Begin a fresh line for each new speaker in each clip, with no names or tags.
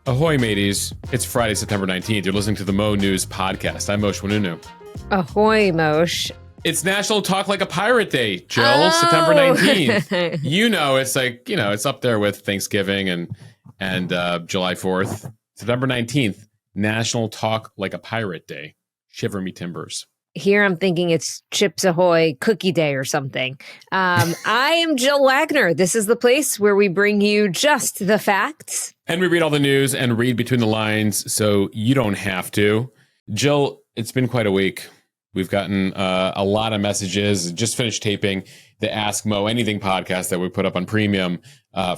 Ahoy, mateys. It's Friday, September 19th. You're listening to the Mo News podcast. I'm Moshe Wanunu.
Ahoy, Moshe.
It's National Talk Like a Pirate Day, Jill, September 19th. It's up there with Thanksgiving and July 4th. September 19th, National Talk Like a Pirate Day. Shiver me timbers.
Here I'm thinking it's Chips Ahoy Cookie Day or something. I am Jill Wagner. This is the place where we bring you just the facts.
And we read all the news and read between the lines so you don't have to. Jill, it's been quite a week. We've gotten a lot of messages. Just finished taping the Ask Mo Anything podcast that we put up on Premium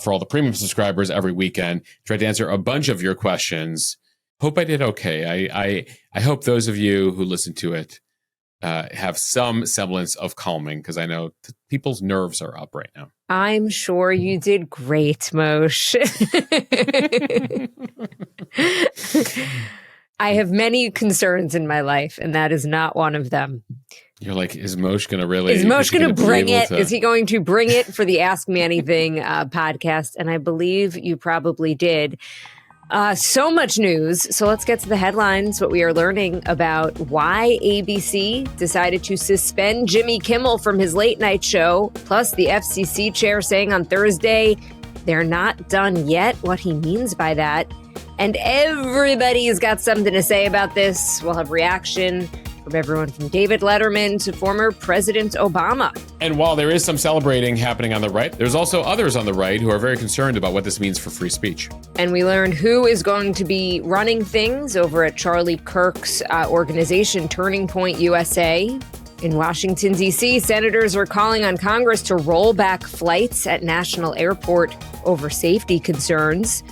for all the Premium subscribers every weekend. Tried to answer a bunch of your questions. Hope I did okay. I hope those of you who listen to it have some semblance of calming, because I know people's nerves are up right now.
I'm sure you did great, Moshe. I have many concerns in my life, and that is not one of them.
You're like, is Moshe going to really...
Is Moshe going to bring it? Is he going to bring it for the Ask Me Anything podcast? And I believe you probably did. So much news. So let's get to the headlines, what we are learning about why ABC decided to suspend Jimmy Kimmel from his late night show, plus the FCC chair saying on Thursday, they're not done yet, what he means by that. And everybody's got something to say about this. We'll have reaction from everyone from David Letterman to former President Obama.
And while there is some celebrating happening on the right, there's also others on the right who are very concerned about what this means for free speech.
And we learned who is going to be running things over at Charlie Kirk's organization, Turning Point USA. In Washington, D.C., senators are calling on Congress to roll back flights at National Airport over safety concerns.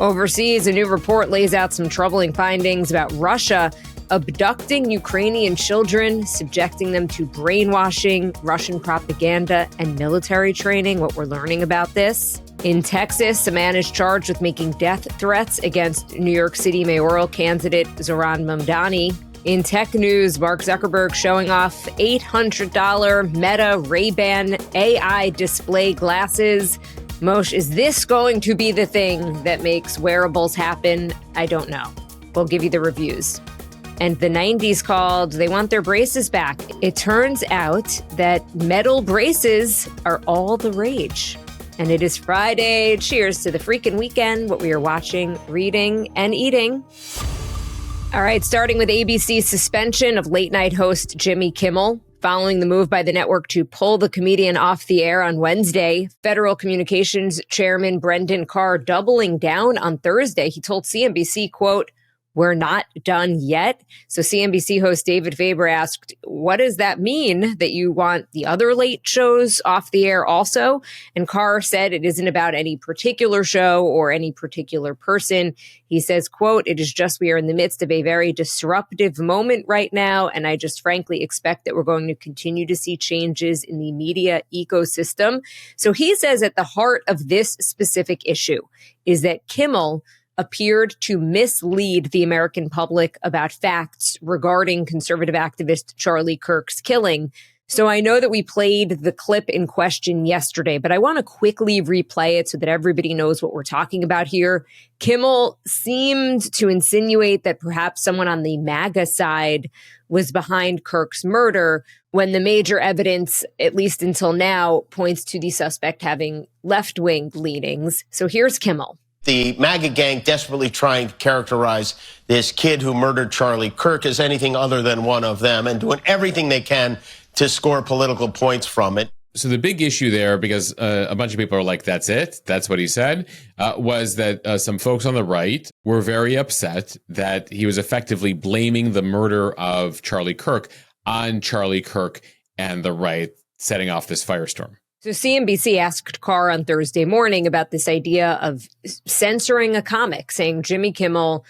Overseas, a new report lays out some troubling findings about Russia abducting Ukrainian children, subjecting them to brainwashing, Russian propaganda, and military training. What we're learning about this. In Texas, a man is charged with making death threats against New York City mayoral candidate Zohran Mamdani. In tech news, Mark Zuckerberg showing off $800 Meta Ray-Ban AI display glasses. Moshe, is this going to be the thing that makes wearables happen? I don't know. We'll give you the reviews. And the 90s called, they want their braces back. It turns out that metal braces are all the rage. And it is Friday. Cheers to the freaking weekend, what we are watching, reading, and eating. All right, starting with ABC's suspension of late-night host Jimmy Kimmel. Following the move by the network to pull the comedian off the air on Wednesday, Federal Communications Chairman Brendan Carr doubling down on Thursday. He told CNBC, quote, "We're not done yet." So CNBC host David Faber asked, what does that mean, that you want the other late shows off the air also? And Carr said it isn't about any particular show or any particular person. He says, quote, "It is just we are in the midst of a very disruptive moment right now. And I just frankly expect that we're going to continue to see changes in the media ecosystem." So he says at the heart of this specific issue is that Kimmel appeared to mislead the American public about facts regarding conservative activist Charlie Kirk's killing. So I know that we played the clip in question yesterday, but I want to quickly replay it so that everybody knows what we're talking about here. Kimmel seemed to insinuate that perhaps someone on the MAGA side was behind Kirk's murder, when the major evidence, at least until now, points to the suspect having left-wing leanings. So here's Kimmel.
The MAGA gang desperately trying to characterize this kid who murdered Charlie Kirk as anything other than one of them, and doing everything they can to score political points from it.
So the big issue there, because a bunch of people are like, that's it, that's what he said, was that some folks on the right were very upset that he was effectively blaming the murder of Charlie Kirk on Charlie Kirk and the right, setting off this firestorm.
So CNBC asked Carr on Thursday morning about this idea of censoring a comic, saying Jimmy Kimmel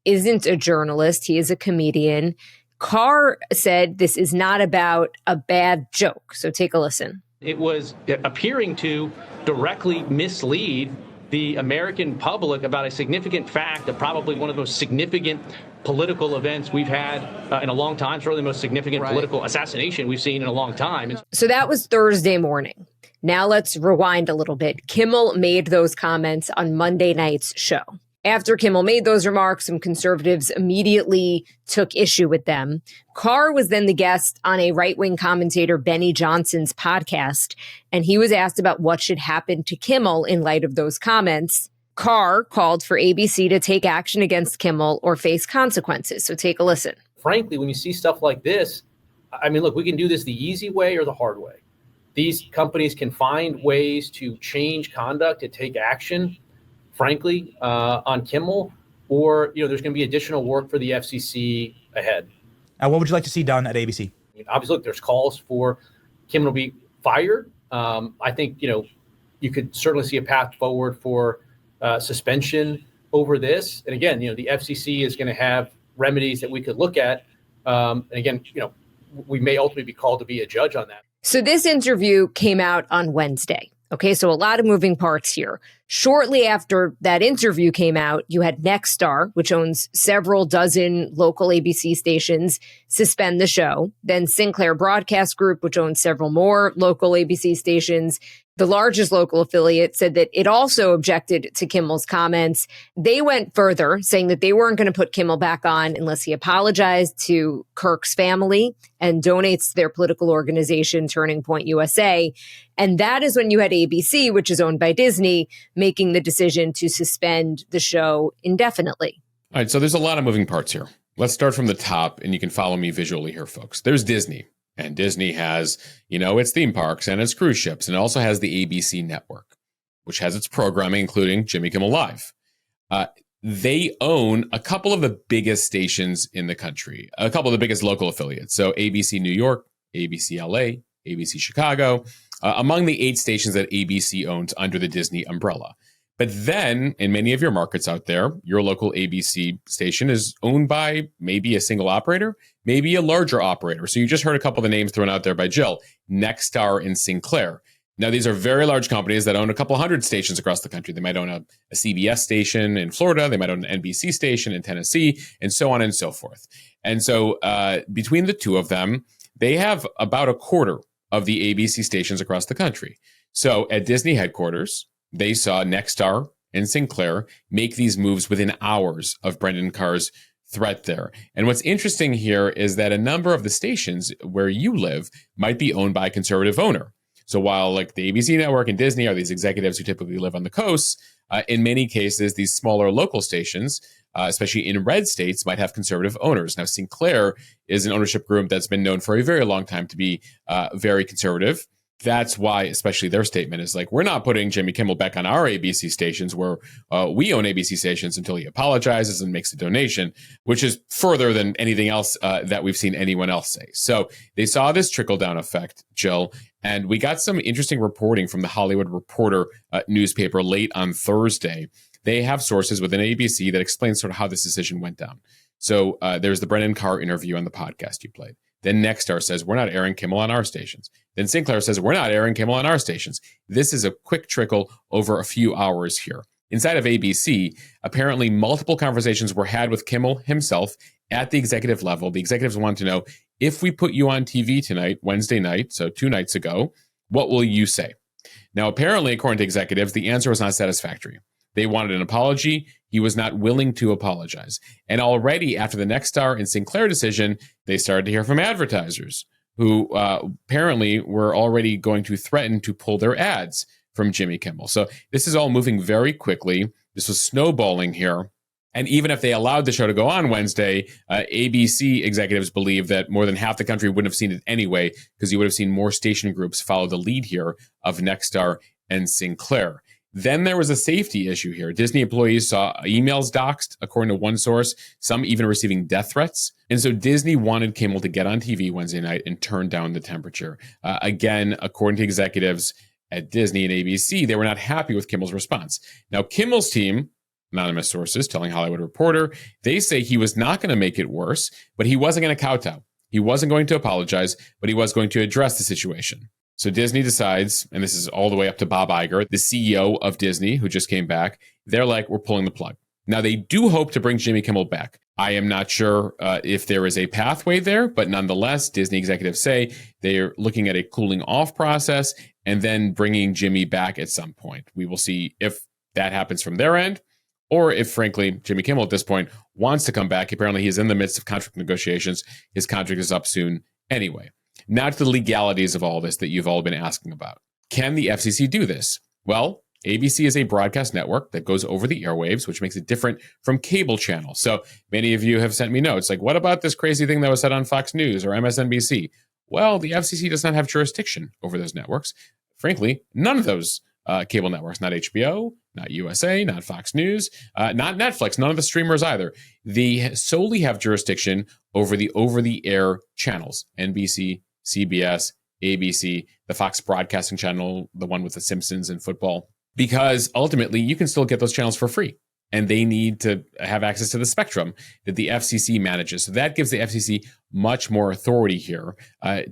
isn't a journalist, he is a comedian. Carr said this is not about a bad joke. So take a listen.
It was appearing to directly mislead the American public about a significant fact of probably one of the most significant political events we've had in a long time. It's really the most significant political assassination we've seen in a long time.
So that was Thursday morning. Now let's rewind a little bit. Kimmel made those comments on Monday night's show. After Kimmel made those remarks, some conservatives immediately took issue with them. Carr was then the guest on a right-wing commentator Benny Johnson's podcast, and he was asked about what should happen to Kimmel in light of those comments. Carr called for ABC to take action against Kimmel or face consequences. So take a listen.
Frankly, when you see stuff like this, I mean, look, we can do this the easy way or the hard way. These companies can find ways to change conduct, to take action, frankly, on Kimmel, or, there's going to be additional work for the FCC ahead.
What would you like to see done at ABC?
Obviously, look, there's calls for Kimmel to be fired. I think, you could certainly see a path forward for suspension over this. And again, the FCC is going to have remedies that we could look at. And again, we may ultimately be called to be a judge on that.
So this interview came out on Wednesday. Okay, so a lot of moving parts here. Shortly after that interview came out, you had Nexstar, which owns several dozen local ABC stations, suspend the show. Then Sinclair Broadcast Group, which owns several more local ABC stations, the largest local affiliate, said that it also objected to Kimmel's comments. They went further, saying that they weren't going to put Kimmel back on unless he apologized to Kirk's family and donates to their political organization, Turning Point USA. And that is when you had ABC, which is owned by Disney, making the decision to suspend the show indefinitely.
All right, so there's a lot of moving parts here. Let's start from the top, and you can follow me visually here, folks. There's Disney. And Disney has, its theme parks and its cruise ships. And it also has the ABC network, which has its programming, including Jimmy Kimmel Live. They own a couple of the biggest stations in the country, a couple of the biggest local affiliates. So ABC New York, ABC LA, ABC Chicago, among the 8 stations that ABC owns under the Disney umbrella. But then in many of your markets out there, your local ABC station is owned by maybe a single operator, maybe a larger operator. So you just heard a couple of the names thrown out there by Jill, Nexstar and Sinclair. Now, these are very large companies that own a couple hundred stations across the country. They might own a CBS station in Florida. They might own an NBC station in Tennessee, and so on and so forth. And so between the two of them, they have about a quarter of the ABC stations across the country. So at Disney headquarters, they saw Nexstar and Sinclair make these moves within hours of Brendan Carr's threat there. And what's interesting here is that a number of the stations where you live might be owned by a conservative owner. So while like the ABC network and Disney are these executives who typically live on the coast, in many cases, these smaller local stations, especially in red states, might have conservative owners. Now, Sinclair is an ownership group that's been known for a very long time to be very conservative. That's why, especially their statement is like, we're not putting Jimmy Kimmel back on our ABC stations where we own ABC stations until he apologizes and makes a donation, which is further than anything else that we've seen anyone else say. So they saw this trickle-down effect, Jill, and we got some interesting reporting from the Hollywood Reporter newspaper late on Thursday. They have sources within ABC that explain sort of how this decision went down. So there's the Brendan Carr interview on the podcast you played. Then Nexstar says, we're not airing Kimmel on our stations. Then Sinclair says, we're not airing Kimmel on our stations. This is a quick trickle over a few hours here. Inside of ABC, apparently multiple conversations were had with Kimmel himself at the executive level. The executives want to know, if we put you on TV tonight, Wednesday night, so 2 nights ago, what will you say? Now, apparently, according to executives, the answer was not satisfactory. They wanted an apology. He was not willing to apologize. And already after the Nexstar and Sinclair decision, they started to hear from advertisers who apparently were already going to threaten to pull their ads from Jimmy Kimmel. So this is all moving very quickly. This was snowballing here. And even if they allowed the show to go on Wednesday, ABC executives believe that more than half the country wouldn't have seen it anyway, because you would have seen more station groups follow the lead here of Nexstar and Sinclair. Then there was a safety issue here. Disney employees saw emails doxed, according to one source, some even receiving death threats. And so Disney wanted Kimmel to get on TV Wednesday night and turn down the temperature. Again, according to executives at Disney and ABC, they were not happy with Kimmel's response. Now, Kimmel's team, anonymous sources telling Hollywood Reporter, they say he was not going to make it worse, but he wasn't going to kowtow. He wasn't going to apologize, but he was going to address the situation. So Disney decides, and this is all the way up to Bob Iger, the CEO of Disney, who just came back. They're like, we're pulling the plug. Now, they do hope to bring Jimmy Kimmel back. I am not sure if there is a pathway there, but nonetheless, Disney executives say they're looking at a cooling off process and then bringing Jimmy back at some point. We will see if that happens from their end, or if, frankly, Jimmy Kimmel at this point wants to come back. Apparently, he's in the midst of contract negotiations. His contract is up soon anyway. Now to the legalities of all this that you've all been asking about. Can the FCC do this? Well, ABC is a broadcast network that goes over the airwaves, which makes it different from cable channels. So many of you have sent me notes like, what about this crazy thing that was said on Fox News or MSNBC? Well, the FCC does not have jurisdiction over those networks. Frankly, none of those cable networks, not HBO, not USA, not Fox News, not Netflix, none of the streamers either. They solely have jurisdiction over the over-the-air channels, NBC, CBS, ABC, the Fox Broadcasting Channel, the one with The Simpsons and football, because ultimately you can still get those channels for free. And they need to have access to the spectrum that the FCC manages. So that gives the FCC much more authority here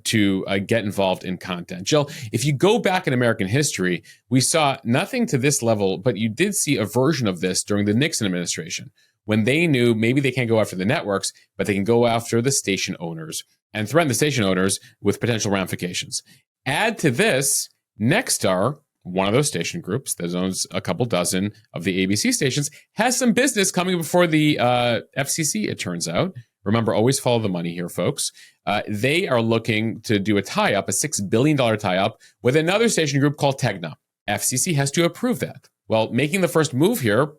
to get involved in content. Jill, if you go back in American history, we saw nothing to this level, but you did see a version of this during the Nixon administration, when they knew maybe they can't go after the networks, but they can go after the station owners and threaten the station owners with potential ramifications. Add to this, Nexstar, one of those station groups that owns a couple dozen of the ABC stations, has some business coming before the FCC, it turns out. Remember, always follow the money here, folks. They are looking to do a tie-up, a $6 billion tie-up with another station group called Tegna. FCC has to approve that. Well, making the first move here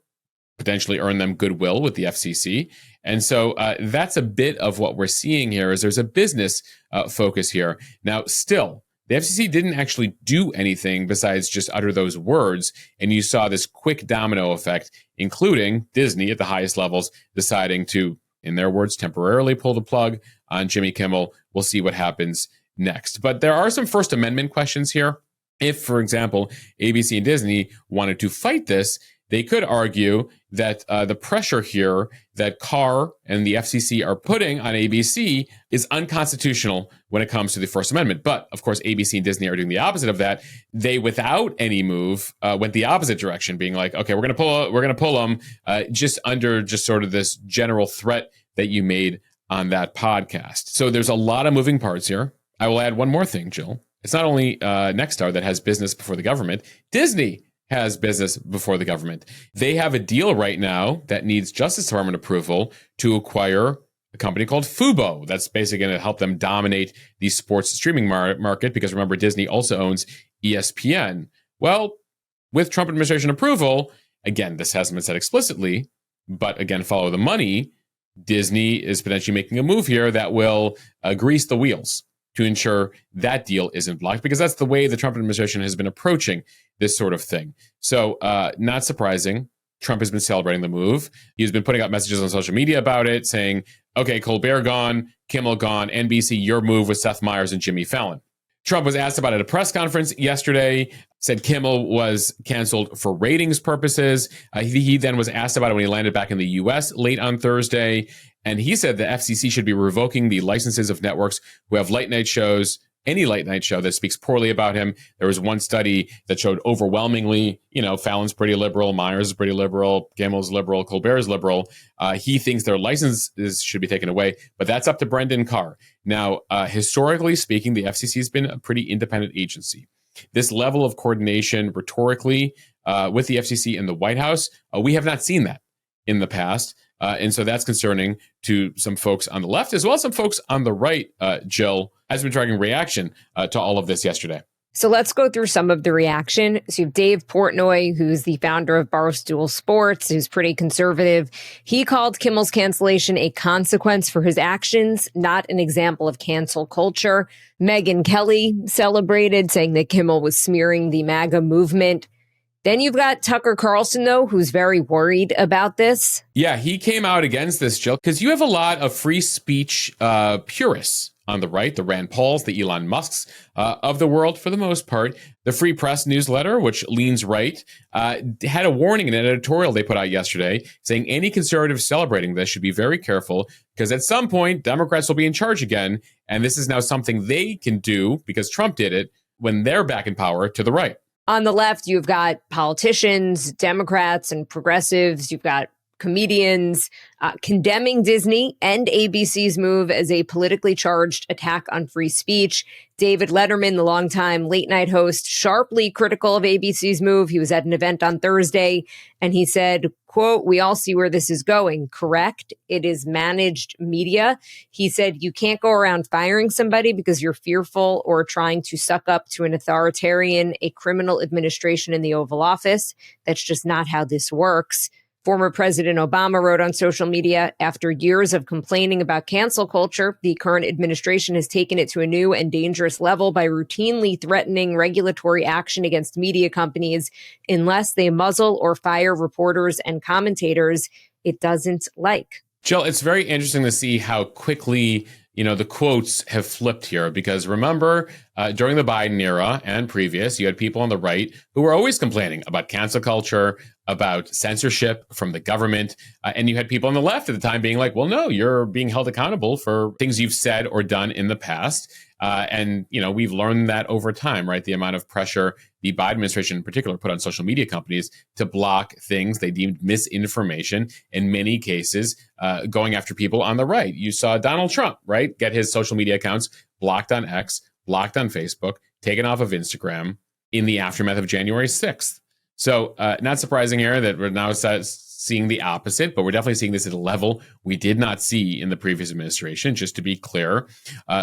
potentially earn them goodwill with the FCC. And so that's a bit of what we're seeing here is there's a business focus here. Now, still, the FCC didn't actually do anything besides just utter those words. And you saw this quick domino effect, including Disney at the highest levels deciding to, in their words, temporarily pull the plug on Jimmy Kimmel. We'll see what happens next. But there are some First Amendment questions here. If, for example, ABC and Disney wanted to fight this, they could argue that the pressure here that Carr and the FCC are putting on ABC is unconstitutional when it comes to the First Amendment. But, of course, ABC and Disney are doing the opposite of that. They, without any move, went the opposite direction, being like, okay, we're going to pull them just under just sort of this general threat that you made on that podcast. So there's a lot of moving parts here. I will add one more thing, Jill. It's not only Nexstar that has business before the government. Disney has business before the government. They have a deal right now that needs Justice Department approval to acquire a company called Fubo. That's basically going to help them dominate the sports streaming market because remember, Disney also owns ESPN. Well, with Trump administration approval, again, this hasn't been said explicitly, but again, follow the money. Disney is potentially making a move here that will grease the wheels to ensure that deal isn't blocked, because that's the way the Trump administration has been approaching this sort of thing. So not surprising, Trump has been celebrating the move. He's been putting out messages on social media about it, saying, okay, Colbert gone, Kimmel gone, NBC, your move with Seth Meyers and Jimmy Fallon. Trump was asked about it at a press conference yesterday, said Kimmel was canceled for ratings purposes. He then was asked about it when he landed back in the U.S. late on Thursday. And he said the FCC should be revoking the licenses of networks who have late night shows, any late night show that speaks poorly about him. There was one study that showed overwhelmingly, Fallon's pretty liberal, Meyers is pretty liberal, Kimmel's liberal, Colbert is liberal. He thinks their licenses should be taken away, but that's up to Brendan Carr. Now, historically speaking, the FCC has been a pretty independent agency. This level of coordination rhetorically with the FCC and the White House, we have not seen that in the past. And so that's concerning to some folks on the left, as well as some folks on the right. Jill has been tracking reaction to all of this yesterday.
So let's go through some of the reaction. So you have Dave Portnoy, who's the founder of Barstool Sports, who's pretty conservative. He called Kimmel's cancellation a consequence for his actions, not an example of cancel culture. Megyn Kelly celebrated, saying that Kimmel was smearing the MAGA movement. Then you've got Tucker Carlson, though, who's very worried about this.
Yeah, he came out against this, Jill, because you have a lot of free speech purists on the right, the Rand Pauls, the Elon Musks of the world, for the most part. The Free Press newsletter, which leans right, had a warning in an editorial they put out yesterday saying any conservative celebrating this should be very careful because at some point, Democrats will be in charge again. And this is now something they can do because Trump did it when they're back in power to the right.
On the left, you've got politicians, Democrats and progressives. You've got comedians condemning Disney and ABC's move as a politically charged attack on free speech. David Letterman, the longtime late night host, sharply critical of ABC's move. He was at an event on Thursday and he said, quote, "We all see where this is going, correct? It is managed media." He said, "You can't go around firing somebody because you're fearful or trying to suck up to an authoritarian, a criminal administration in the Oval Office. That's just not how this works." Former President Obama wrote on social media, "After years of complaining about cancel culture, the current administration has taken it to a new and dangerous level by routinely threatening regulatory action against media companies unless they muzzle or fire reporters and commentators it doesn't like."
Jill, it's very interesting to see how quickly, the quotes have flipped here, because remember, during the Biden era and previous, you had people on the right who were always complaining about cancel culture, about censorship from the government. And you had people on the left at the time being like, well, no, you're being held accountable for things you've said or done in the past. And we've learned that over time, right? The amount of pressure the Biden administration in particular put on social media companies to block things they deemed misinformation, in many cases, going after people on the right. You saw Donald Trump, right, get his social media accounts blocked on X, blocked on Facebook, taken off of Instagram in the aftermath of January 6th. So not surprising here that we're now seeing the opposite, but we're definitely seeing this at a level we did not see in the previous administration. Just to be clear,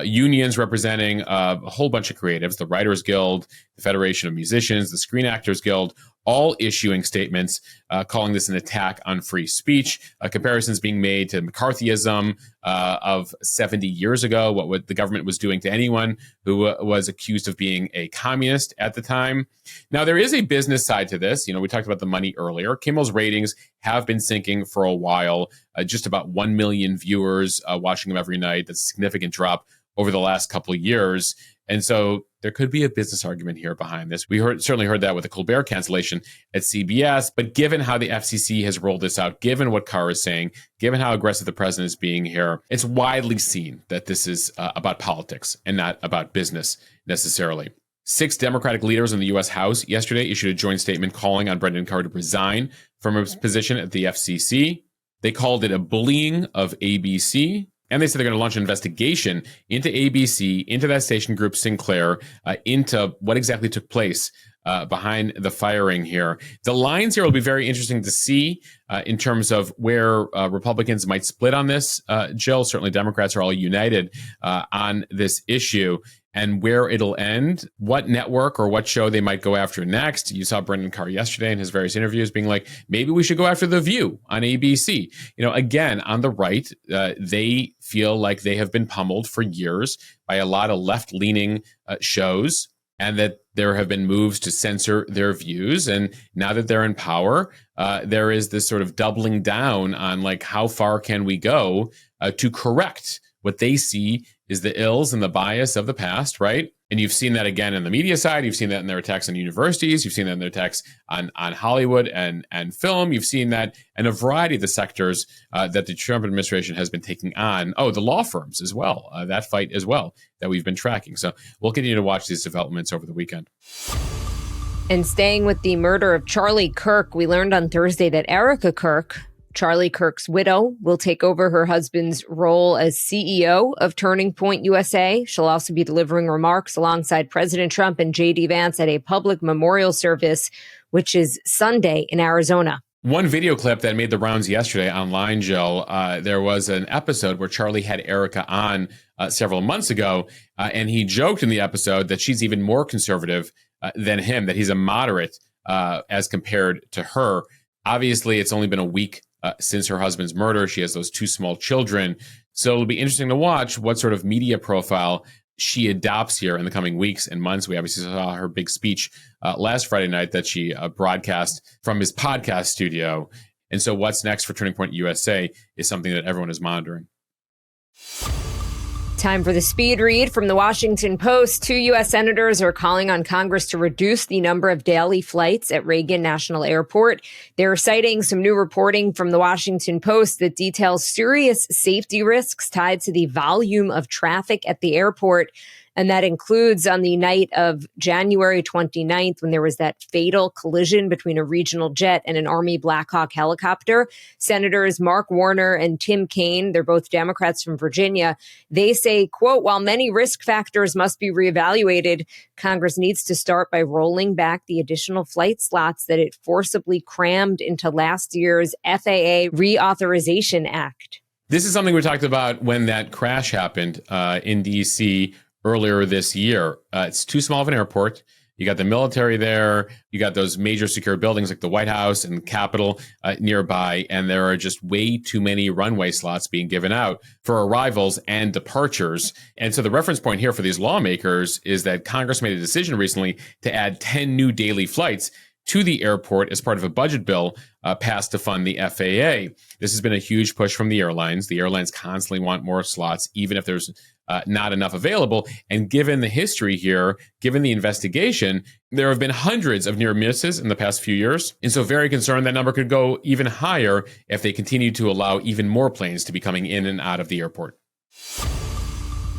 unions representing a whole bunch of creatives, the Writers Guild, the Federation of Musicians, the Screen Actors Guild, all issuing statements calling this an attack on free speech, comparisons being made to McCarthyism of 70 years ago, what the government was doing to anyone who was accused of being a communist at the time. Now, there is a business side to this. We talked about the money earlier. Kimmel's ratings have been sinking for a while, just about 1 million viewers watching them every night. That's a significant drop over the last couple of years. And so there could be a business argument here behind this. We certainly heard that with the Colbert cancellation at CBS. But given how the FCC has rolled this out, given what Carr is saying, given how aggressive the president is being here, it's widely seen that this is about politics and not about business necessarily. 6 Democratic leaders in the U.S. House yesterday issued a joint statement calling on Brendan Carr to resign from his position at the FCC. They called it a bullying of ABC. And they said they're going to launch an investigation into ABC, into that station group Sinclair, into what exactly took place behind the firing here. The lines here will be very interesting to see in terms of where Republicans might split on this. Jill, certainly Democrats are all united on this issue. And where it'll end, what network or what show they might go after next. You saw Brendan Carr yesterday in his various interviews being like, maybe we should go after The View on ABC. Again, on the right, they feel like they have been pummeled for years by a lot of left-leaning shows, and that there have been moves to censor their views. And now that they're in power, there is this sort of doubling down on like, how far can we go to correct what they see is the ills and the bias of the past, right? And you've seen that again in the media side. You've seen that in their attacks on universities. You've seen that in their attacks on Hollywood and film. You've seen that in a variety of the sectors that the Trump administration has been taking on. Oh, the law firms as well, that fight as well that we've been tracking. So we'll continue to watch these developments over the weekend.
And staying with the murder of Charlie Kirk, we learned on Thursday that Erika Kirk, Charlie Kirk's widow, will take over her husband's role as CEO of Turning Point USA. She'll also be delivering remarks alongside President Trump and J.D. Vance at a public memorial service, which is Sunday in Arizona.
One video clip that made the rounds yesterday online, Jill, there was an episode where Charlie had Erika on several months ago, and he joked in the episode that she's even more conservative than him, that he's a moderate as compared to her. Obviously, it's only been a week since her husband's murder. She has those 2 small children. So it'll be interesting to watch what sort of media profile she adopts here in the coming weeks and months. We obviously saw her big speech last Friday night that she broadcast from his podcast studio. And so what's next for Turning Point USA is something that everyone is monitoring.
Time for the speed read from the Washington Post. 2 U.S. senators are calling on Congress to reduce the number of daily flights at Reagan National Airport. They're citing some new reporting from the Washington Post that details serious safety risks tied to the volume of traffic at the airport. And that includes on the night of January 29th, when there was that fatal collision between a regional jet and an Army Black Hawk helicopter. Senators Mark Warner and Tim Kaine, they're both Democrats from Virginia, they say, quote, while many risk factors must be reevaluated, Congress needs to start by rolling back the additional flight slots that it forcibly crammed into last year's FAA Reauthorization Act.
This is something we talked about when that crash happened in D.C. earlier this year. It's too small of an airport. You got the military there. You got those major secure buildings like the White House and Capitol nearby. And there are just way too many runway slots being given out for arrivals and departures. And so the reference point here for these lawmakers is that Congress made a decision recently to add 10 new daily flights to the airport as part of a budget bill passed to fund the FAA. This has been a huge push from the airlines. The airlines constantly want more slots, even if there's not enough available. And given the history here, given the investigation, there have been hundreds of near misses in the past few years. And so very concerned that number could go even higher if they continue to allow even more planes to be coming in and out of the airport.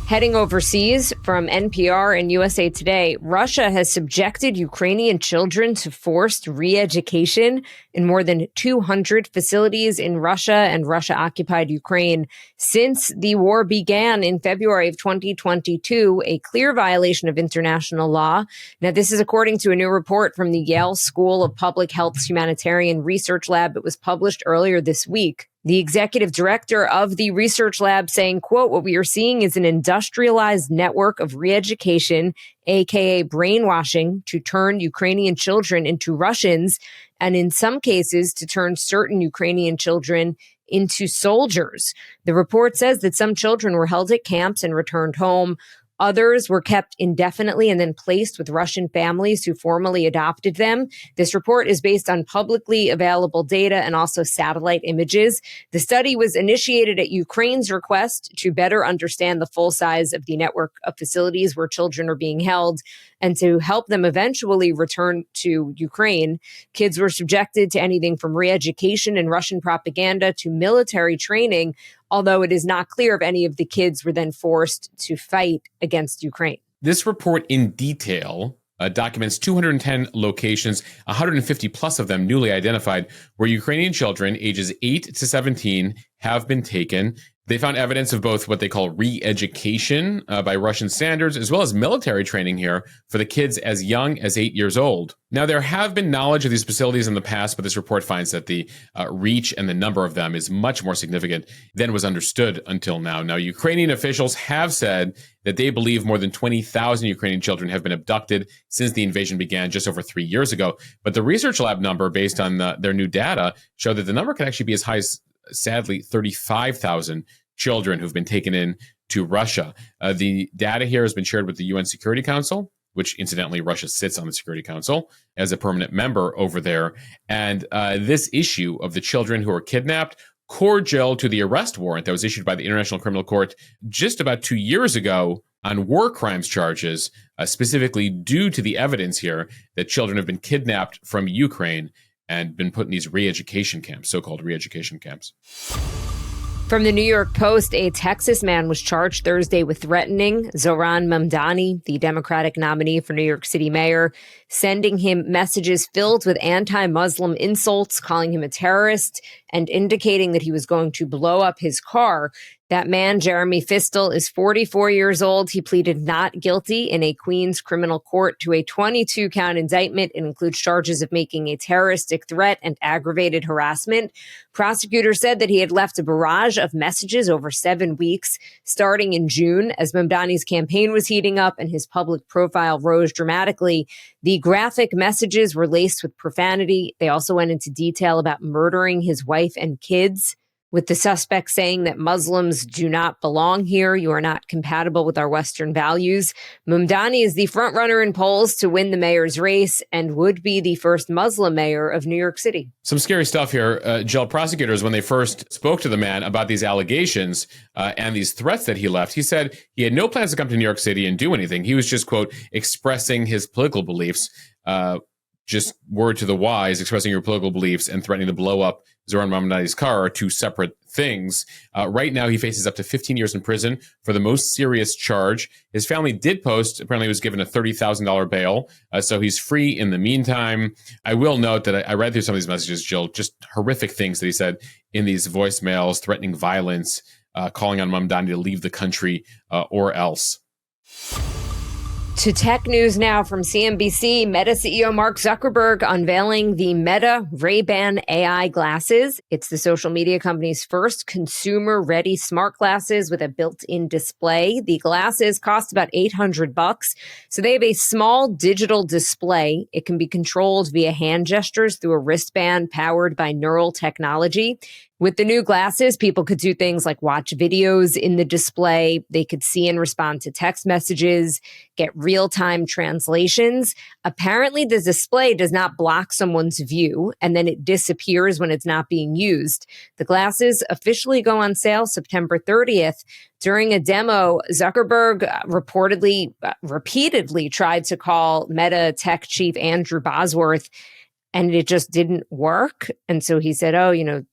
Heading overseas, from NPR and USA Today, Russia has subjected Ukrainian children to forced re-education in more than 200 facilities in Russia and Russia-occupied Ukraine since the war began in February of 2022, a clear violation of international law. Now, this is according to a new report from the Yale School of Public Health's Humanitarian Research Lab. It was published earlier this week. The executive director of the research lab saying, quote, what we are seeing is an industrialized network of re-education, aka brainwashing, to turn Ukrainian children into Russians, and in some cases to turn certain Ukrainian children into soldiers. The report says that some children were held at camps and returned home. Others were kept indefinitely and then placed with Russian families who formally adopted them. This report is based on publicly available data and also satellite images. The study was initiated at Ukraine's request to better understand the full size of the network of facilities where children are being held and to help them eventually return to Ukraine. Kids were subjected to anything from re-education and Russian propaganda to military training, although it is not clear if any of the kids were then forced to fight against Ukraine.
This report in detail documents 210 locations, 150 plus of them newly identified, where Ukrainian children ages 8 to 17 have been taken. They found evidence of both what they call re-education by Russian standards, as well as military training here for the kids as young as 8 years old. Now, there have been knowledge of these facilities in the past, but this report finds that the reach and the number of them is much more significant than was understood until now. Now, Ukrainian officials have said that they believe more than 20,000 Ukrainian children have been abducted since the invasion began just over 3 years ago. But the research lab number, based on their new data, showed that the number could actually be as high as, sadly, 35,000 children who've been taken in to Russia. The data here has been shared with the UN Security Council, which incidentally, Russia sits on the Security Council as a permanent member over there. And this issue of the children who are kidnapped cordial to the arrest warrant that was issued by the International Criminal Court just about 2 years ago on war crimes charges, specifically due to the evidence here that children have been kidnapped from Ukraine and been put in these re-education camps, so-called re-education camps.
From the New York Post, a Texas man was charged Thursday with threatening Zohran Mamdani, the Democratic nominee for New York City mayor, sending him messages filled with anti-Muslim insults, calling him a terrorist, and indicating that he was going to blow up his car. That man, Jeremy Fistel, is 44 years old. He pleaded not guilty in a Queens criminal court to a 22-count indictment. It includes charges of making a terroristic threat and aggravated harassment. Prosecutors said that he had left a barrage of messages over 7 weeks, starting in June, as Mamdani's campaign was heating up and his public profile rose dramatically. The graphic messages were laced with profanity. They also went into detail about murdering his wife and kids, with the suspect saying that Muslims do not belong here. You are not compatible with our Western values. Mamdani is the frontrunner in polls to win the mayor's race and would be the first Muslim mayor of New York City.
Some scary stuff here. Jill, prosecutors, when they first spoke to the man about these allegations and these threats that he left, he said he had no plans to come to New York City and do anything. He was just, quote, expressing his political beliefs. just word to the wise, expressing your political beliefs and threatening to blow up Zoran Mamdani's car are two separate things. Right now, he faces up to 15 years in prison for the most serious charge. His family did post, apparently he was given a $30,000 bail, so he's free in the meantime. I will note that I read through some of these messages, Jill, just horrific things that he said in these voicemails, threatening violence, calling on Mamdani to leave the country or else.
To tech news now from CNBC, Meta CEO Mark Zuckerberg unveiling the Meta Ray-Ban AI glasses. It's the social media company's first consumer-ready smart glasses with a built-in display. The glasses cost about $800, so they have a small digital display. It can be controlled via hand gestures through a wristband powered by neural technology. With the new glasses, people could do things like watch videos in the display. They could see and respond to text messages, get real-time translations. Apparently, the display does not block someone's view, and then it disappears when it's not being used. The glasses officially go on sale September 30th. During a demo, Zuckerberg repeatedly tried to call Meta tech chief Andrew Bosworth, and it just didn't work. And so he said,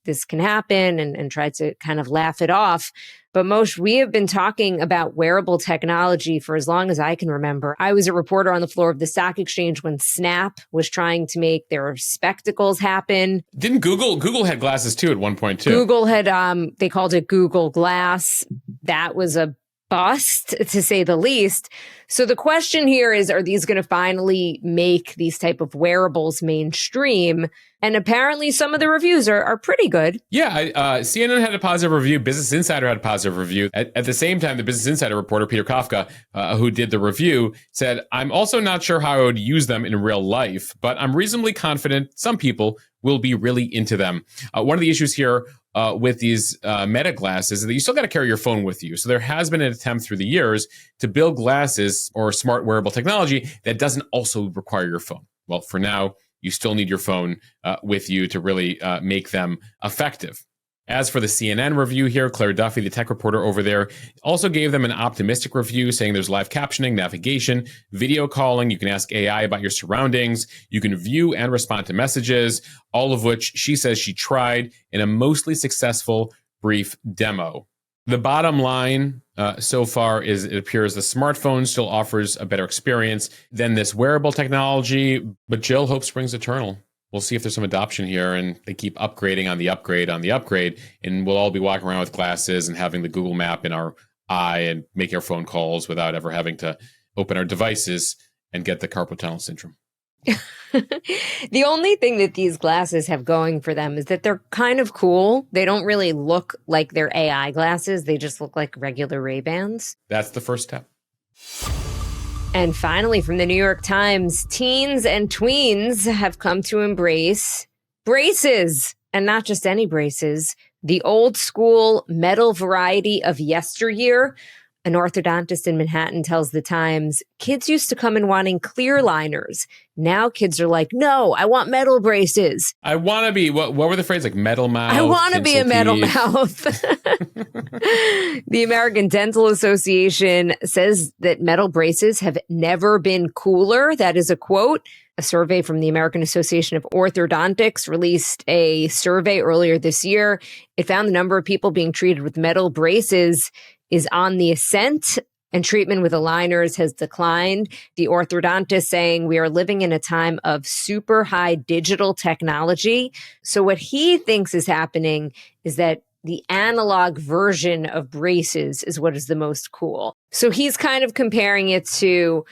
this can happen, and tried to kind of laugh it off. But Moshe, we have been talking about wearable technology for as long as I can remember. I was a reporter on the floor of the stock exchange when Snap was trying to make their spectacles happen.
Didn't Google had glasses too at one point too?
Google had, they called it Google Glass. That was a bust, to say the least. So the question here is, are these going to finally make these type of wearables mainstream? And apparently some of the reviews are pretty good.
Yeah, CNN had a positive review. Business Insider had a positive review. At the same time, the Business Insider reporter, Peter Kafka, who did the review, said, I'm also not sure how I would use them in real life, but I'm reasonably confident some people will be really into them. One of the issues here with these Meta glasses is that you still got to carry your phone with you. So there has been an attempt through the years to build glasses or smart wearable technology that doesn't also require your phone. Well, for now, you still need your phone with you to really make them effective. As for the CNN review here, Claire Duffy, the tech reporter over there, also gave them an optimistic review, saying there's live captioning, navigation, video calling. You can ask AI about your surroundings. You can view and respond to messages, all of which she says she tried in a mostly successful brief demo. The bottom line so far is it appears the smartphone still offers a better experience than this wearable technology, but Jill hopes springs eternal. We'll see if there's some adoption here and they keep upgrading on the upgrade on the upgrade, and we'll all be walking around with glasses and having the Google map in our eye and making our phone calls without ever having to open our devices and get the carpal tunnel syndrome.
The only thing that these glasses have going for them is that they're kind of cool. They don't really look like they're AI glasses. They just look like regular Ray-Bans.
That's the first step.
And finally, from the New York Times, teens and tweens have come to embrace braces, and not just any braces, the old school metal variety of yesteryear. An orthodontist in Manhattan tells the Times, kids used to come in wanting clear liners. Now kids are like, no, I want metal braces.
I want to be, what were the phrases, like metal mouth?
I want to be a metal
teeth.
mouth. The American Dental Association says that metal braces have never been cooler. That is a quote. A survey from the American Association of Orthodontics released a survey earlier this year. It found the number of people being treated with metal braces is on the ascent, and treatment with aligners has declined. The orthodontist saying we are living in a time of super high digital technology. So what he thinks is happening is that the analog version of braces is what is the most cool. So he's kind of comparing it to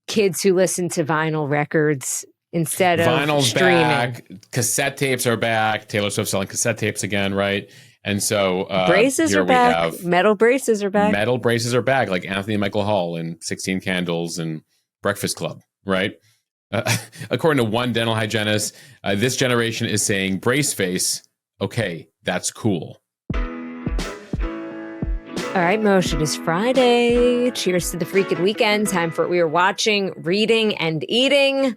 kids who listen to vinyl records instead of
Vinyl's
streaming.
back, cassette tapes are back. Taylor Swift selling cassette tapes again, right? And so
braces
here
are back.
We have
metal braces are back.
Metal braces are back, like Anthony and Michael Hall and 16 Candles and Breakfast Club, right? According to one dental hygienist, this generation is saying brace face. Okay, that's cool.
All right, Moshe, it is Friday. Cheers to the freaking weekend. Time for what we are watching, reading, and eating.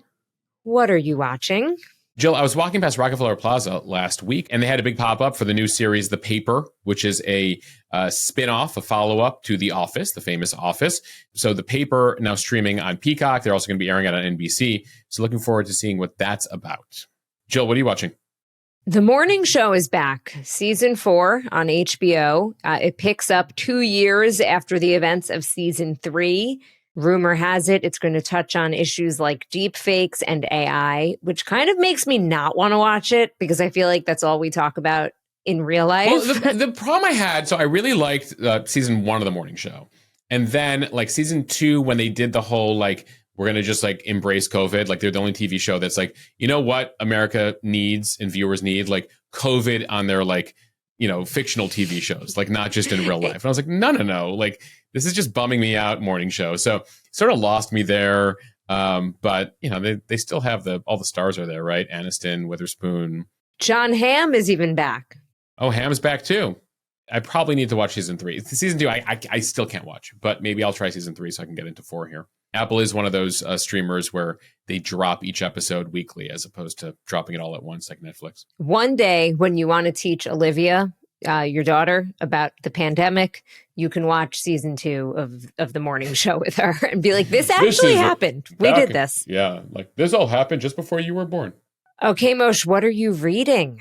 What are you watching?
Jill, I was walking past Rockefeller Plaza last week, and they had a big pop-up for the new series, The Paper, which is a spin-off, a follow-up to The Office, the famous Office. So The Paper now streaming on Peacock. They're also going to be airing it on NBC. So looking forward to seeing what that's about. Jill, what are you watching?
The Morning Show is back, season 4 on HBO. It picks up 2 years after the events of season 3. Rumor has it it's going to touch on issues like deep fakes and AI, which kind of makes me not want to watch it because I feel like that's all we talk about in real life.
Well, the problem I had, so I really liked season 1 of The Morning Show. And then like season 2, when they did the whole like, we're going to just like embrace COVID. Like they're the only TV show that's like, you know what America needs and viewers need? Like COVID on their like, you know, fictional TV shows, like not just in real life. And I was like, no. Like this is just bumming me out, Morning Show. So sort of lost me there. But you know, they still have all the stars are there, right? Aniston, Witherspoon.
John Hamm is even back.
Oh, Hamm's back too. I probably need to watch season 3. Season 2, I still can't watch, but maybe I'll try season 3 so I can get into 4 here. Apple is one of those streamers where they drop each episode weekly as opposed to dropping it all at once like Netflix.
One day when you want to teach Olivia, your daughter, about the pandemic, you can watch season 2 of The Morning Show with her and be like, this actually happened. We did this.
Yeah, like this all happened just before you were born.
Okay, Moshe, what are you reading?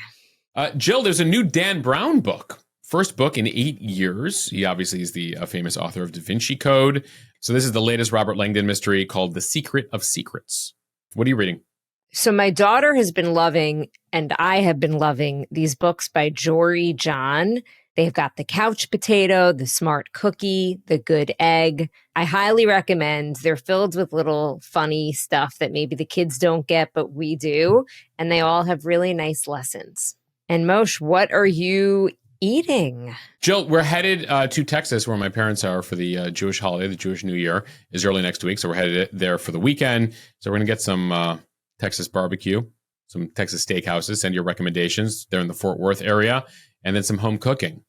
Jill, there's a new Dan Brown book. First book in 8 years. He obviously is the famous author of Da Vinci Code. So this is the latest Robert Langdon mystery called The Secret of Secrets. What are you reading?
So my daughter has been loving, and I have been loving, these books by Jory John. They've got The Couch Potato, The Smart Cookie, The Good Egg. I highly recommend. They're filled with little funny stuff that maybe the kids don't get, but we do. And they all have really nice lessons. And Moshe, what are you eating?
Jill, we're headed to Texas where my parents are for the Jewish holiday. The Jewish New Year is early next week. So we're headed there for the weekend. So we're going to get some Texas barbecue, some Texas steakhouses. Send your recommendations. They're in the Fort Worth area. And then some home cooking.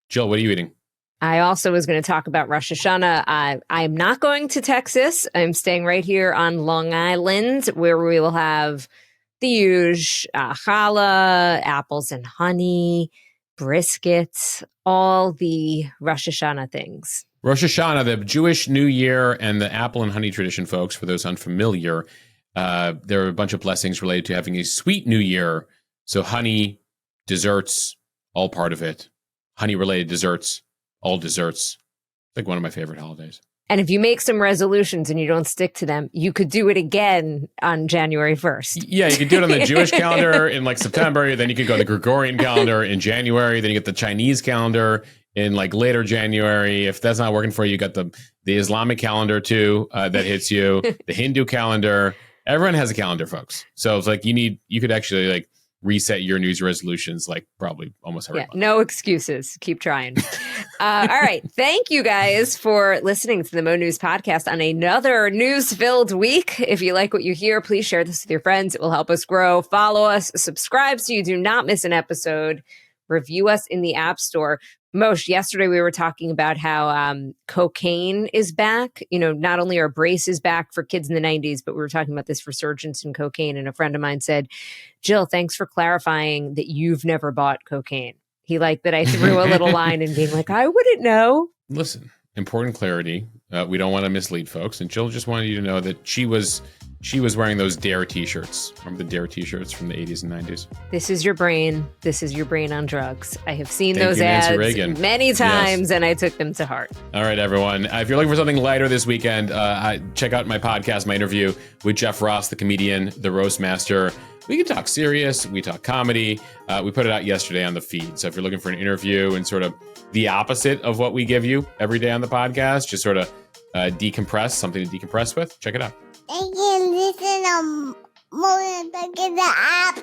Jill, what are you eating?
I also was going to talk about Rosh Hashanah. I'm not going to Texas. I'm staying right here on Long Island where we will have the usual challah, apples and honey, briskets, all the Rosh Hashanah things.
Rosh Hashanah, the Jewish New Year and the apple and honey tradition, folks, for those unfamiliar, there are a bunch of blessings related to having a sweet New Year. So honey, desserts, all part of it. Honey-related desserts, all desserts. It's like one of my favorite holidays.
And if you make some resolutions and you don't stick to them, you could do it again on January 1st.
Yeah, you could do it on the Jewish calendar in like September. Then you could go to the Gregorian calendar in January. Then you get the Chinese calendar in like later January. If that's not working for you, you got the Islamic calendar too that hits you, the Hindu calendar. Everyone has a calendar, folks. So it's like you could actually like reset your New Year's resolutions like probably almost every month.
No excuses. Keep trying. All right. Thank you guys for listening to the Mo News podcast on another news-filled week. If you like what you hear, please share this with your friends. It will help us grow. Follow us. Subscribe so you do not miss an episode. Review us in the App Store. Moshe, yesterday we were talking about how cocaine is back. You know, not only are braces back for kids in the 90s, but we were talking about this resurgence in cocaine. And a friend of mine said, Jill, thanks for clarifying that you've never bought cocaine. He liked that I threw a little line and being like, I wouldn't know.
Listen, important clarity. We don't want to mislead folks. And Jill just wanted you to know that she was wearing those Dare t-shirts. Remember the Dare t-shirts from the 80s and 90s?
This is your brain. This is your brain on drugs. I have seen
Thank
those
you,
ads
Reagan.
many times,
Yes.
And I took them to heart.
All right, everyone. If you're looking for something lighter this weekend, check out my podcast, my interview with Jeff Ross, the comedian, the roast master. We can talk serious. We talk comedy. We put it out yesterday on the feed. So if you're looking for an interview and sort of the opposite of what we give you every day on the podcast, just sort of decompress, something to decompress with, check it out.
I can listen to more than the app.